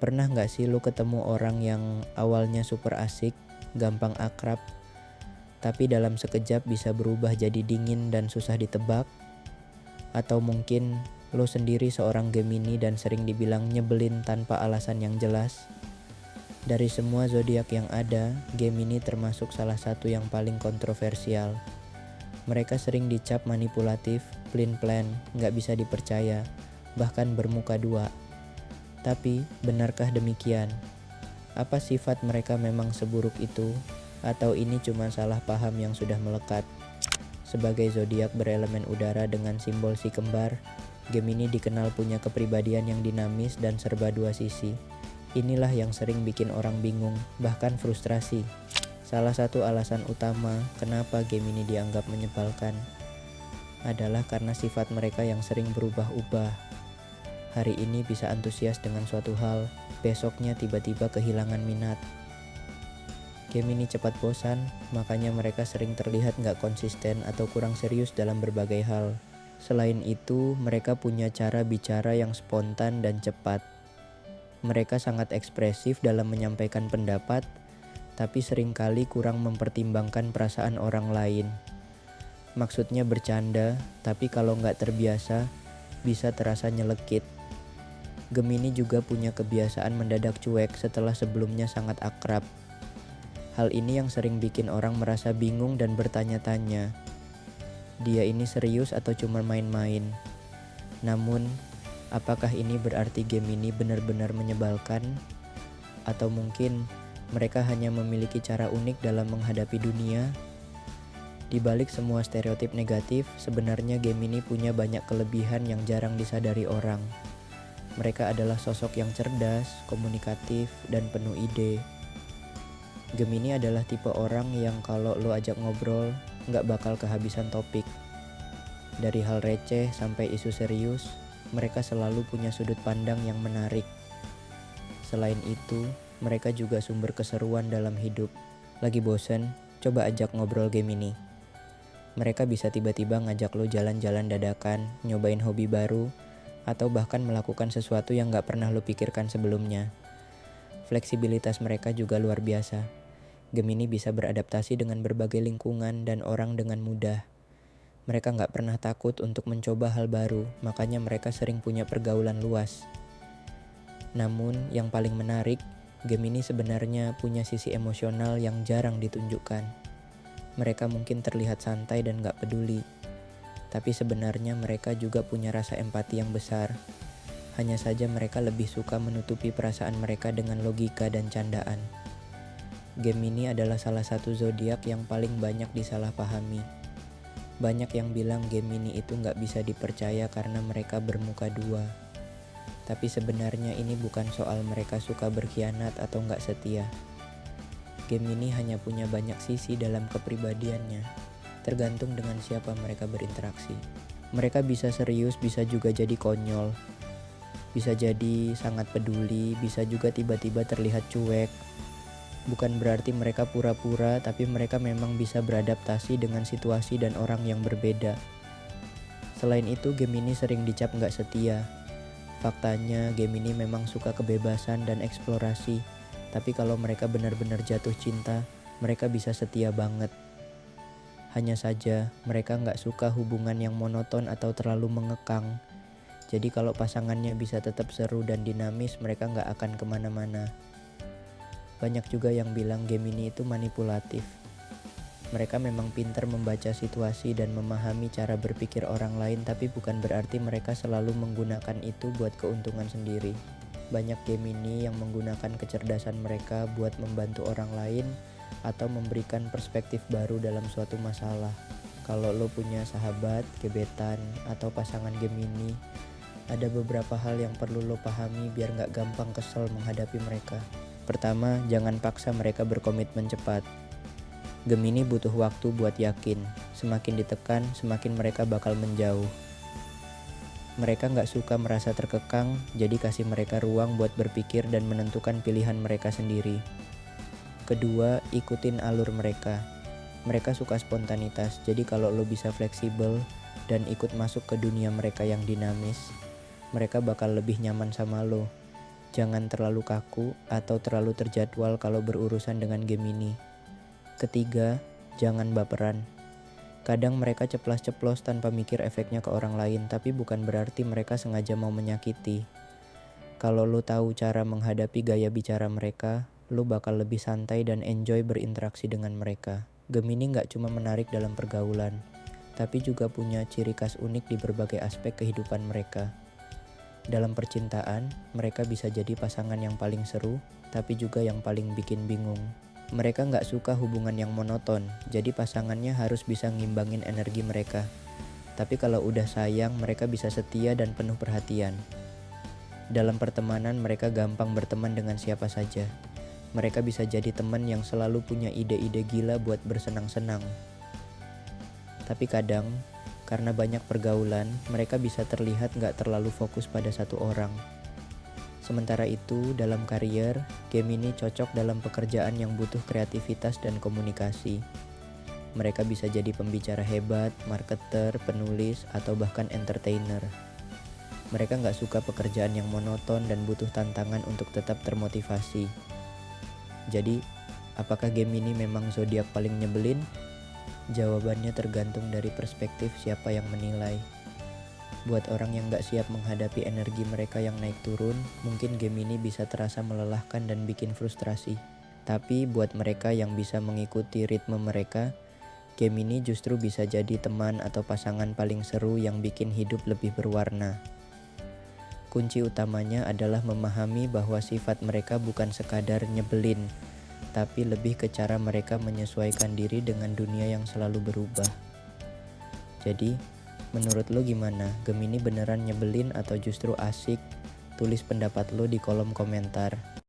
Pernah gak sih lu ketemu orang yang awalnya super asik, gampang akrab, tapi dalam sekejap bisa berubah jadi dingin dan susah ditebak? Atau mungkin lu sendiri seorang Gemini dan sering dibilang nyebelin tanpa alasan yang jelas? Dari semua zodiak yang ada, Gemini termasuk salah satu yang paling kontroversial. Mereka sering dicap manipulatif, pelin-pelan, gak bisa dipercaya, bahkan bermuka dua. Tapi, benarkah demikian? Apa sifat mereka memang seburuk itu? Atau ini cuma salah paham yang sudah melekat? Sebagai zodiak berelemen udara dengan simbol si kembar, Gemini dikenal punya kepribadian yang dinamis dan serba dua sisi. Inilah yang sering bikin orang bingung, bahkan frustrasi. Salah satu alasan utama kenapa Gemini dianggap menyebalkan adalah karena sifat mereka yang sering berubah-ubah. Hari ini bisa antusias dengan suatu hal, besoknya tiba-tiba kehilangan minat. Gemini cepat bosan, makanya mereka sering terlihat gak konsisten atau kurang serius dalam berbagai hal. Selain itu, mereka punya cara bicara yang spontan dan cepat. Mereka sangat ekspresif dalam menyampaikan pendapat, tapi seringkali kurang mempertimbangkan perasaan orang lain. Maksudnya bercanda, tapi kalau gak terbiasa, bisa terasa nyelekit. Gemini juga punya kebiasaan mendadak cuek setelah sebelumnya sangat akrab. Hal ini yang sering bikin orang merasa bingung dan bertanya-tanya, dia ini serius atau cuma main-main? Namun, apakah ini berarti Gemini benar-benar menyebalkan? Atau mungkin mereka hanya memiliki cara unik dalam menghadapi dunia? Di balik semua stereotip negatif, sebenarnya Gemini punya banyak kelebihan yang jarang disadari orang. Mereka adalah sosok yang cerdas, komunikatif, dan penuh ide. Gemini adalah tipe orang yang kalau lo ajak ngobrol, gak bakal kehabisan topik. Dari hal receh sampai isu serius, mereka selalu punya sudut pandang yang menarik. Selain itu, mereka juga sumber keseruan dalam hidup. Lagi bosen, coba ajak ngobrol Gemini. Mereka bisa tiba-tiba ngajak lo jalan-jalan dadakan, nyobain hobi baru, atau bahkan melakukan sesuatu yang gak pernah lo pikirkan sebelumnya. Fleksibilitas mereka juga luar biasa. Gemini bisa beradaptasi dengan berbagai lingkungan dan orang dengan mudah. Mereka gak pernah takut untuk mencoba hal baru, makanya mereka sering punya pergaulan luas. Namun, yang paling menarik, Gemini sebenarnya punya sisi emosional yang jarang ditunjukkan. Mereka mungkin terlihat santai dan gak peduli, tapi sebenarnya mereka juga punya rasa empati yang besar. Hanya saja mereka lebih suka menutupi perasaan mereka dengan logika dan candaan. Gemini adalah salah satu zodiak yang paling banyak disalahpahami. Banyak yang bilang Gemini itu gak bisa dipercaya karena mereka bermuka dua. Tapi sebenarnya ini bukan soal mereka suka berkhianat atau gak setia. Gemini hanya punya banyak sisi dalam kepribadiannya, tergantung dengan siapa mereka berinteraksi. Mereka bisa serius, bisa juga jadi konyol, bisa jadi sangat peduli, bisa juga tiba-tiba terlihat cuek. Bukan berarti mereka pura-pura, tapi mereka memang bisa beradaptasi dengan situasi dan orang yang berbeda. Selain itu, Gemini sering dicap gak setia. Faktanya, Gemini memang suka kebebasan dan eksplorasi, tapi kalau mereka benar-benar jatuh cinta, mereka bisa setia banget. Hanya saja, mereka gak suka hubungan yang monoton atau terlalu mengekang. Jadi kalau pasangannya bisa tetap seru dan dinamis, mereka gak akan kemana-mana. Banyak juga yang bilang Gemini itu manipulatif. Mereka memang pintar membaca situasi dan memahami cara berpikir orang lain, tapi bukan berarti mereka selalu menggunakan itu buat keuntungan sendiri. Banyak Gemini yang menggunakan kecerdasan mereka buat membantu orang lain atau memberikan perspektif baru dalam suatu masalah. Kalau lo punya sahabat, gebetan, atau pasangan Gemini, ada beberapa hal yang perlu lo pahami biar gak gampang kesel menghadapi mereka. Pertama, jangan paksa mereka berkomitmen cepat. Gemini butuh waktu buat yakin. Semakin ditekan, semakin mereka bakal menjauh. Mereka gak suka merasa terkekang, jadi kasih mereka ruang buat berpikir dan menentukan pilihan mereka sendiri. Kedua, ikutin alur mereka. Mereka suka spontanitas, jadi kalau lo bisa fleksibel dan ikut masuk ke dunia mereka yang dinamis, mereka bakal lebih nyaman sama lo. Jangan terlalu kaku atau terlalu terjadwal kalau berurusan dengan Gemini. Ketiga, jangan baperan. Kadang mereka ceplas-ceplos tanpa mikir efeknya ke orang lain, tapi bukan berarti mereka sengaja mau menyakiti. Kalau lu tahu cara menghadapi gaya bicara mereka, lu bakal lebih santai dan enjoy berinteraksi dengan mereka. Gemini nggak cuma menarik dalam pergaulan, tapi juga punya ciri khas unik di berbagai aspek kehidupan mereka. Dalam percintaan, mereka bisa jadi pasangan yang paling seru, tapi juga yang paling bikin bingung. Mereka nggak suka hubungan yang monoton, jadi pasangannya harus bisa ngimbangin energi mereka. Tapi kalau udah sayang, mereka bisa setia dan penuh perhatian. Dalam pertemanan, mereka gampang berteman dengan siapa saja. Mereka bisa jadi teman yang selalu punya ide-ide gila buat bersenang-senang. Tapi kadang, karena banyak pergaulan, mereka bisa terlihat nggak terlalu fokus pada satu orang. Sementara itu, dalam karier, Gemini cocok dalam pekerjaan yang butuh kreativitas dan komunikasi. Mereka bisa jadi pembicara hebat, marketer, penulis, atau bahkan entertainer. Mereka nggak suka pekerjaan yang monoton dan butuh tantangan untuk tetap termotivasi. Jadi, apakah Gemini memang zodiak paling nyebelin? Jawabannya tergantung dari perspektif siapa yang menilai. Buat orang yang gak siap menghadapi energi mereka yang naik turun, mungkin Gemini bisa terasa melelahkan dan bikin frustrasi. Tapi buat mereka yang bisa mengikuti ritme mereka, Gemini justru bisa jadi teman atau pasangan paling seru yang bikin hidup lebih berwarna. Kunci utamanya adalah memahami bahwa sifat mereka bukan sekadar nyebelin, tapi lebih ke cara mereka menyesuaikan diri dengan dunia yang selalu berubah. Jadi, menurut lo gimana? Gemini beneran nyebelin atau justru asik? Tulis pendapat lo di kolom komentar.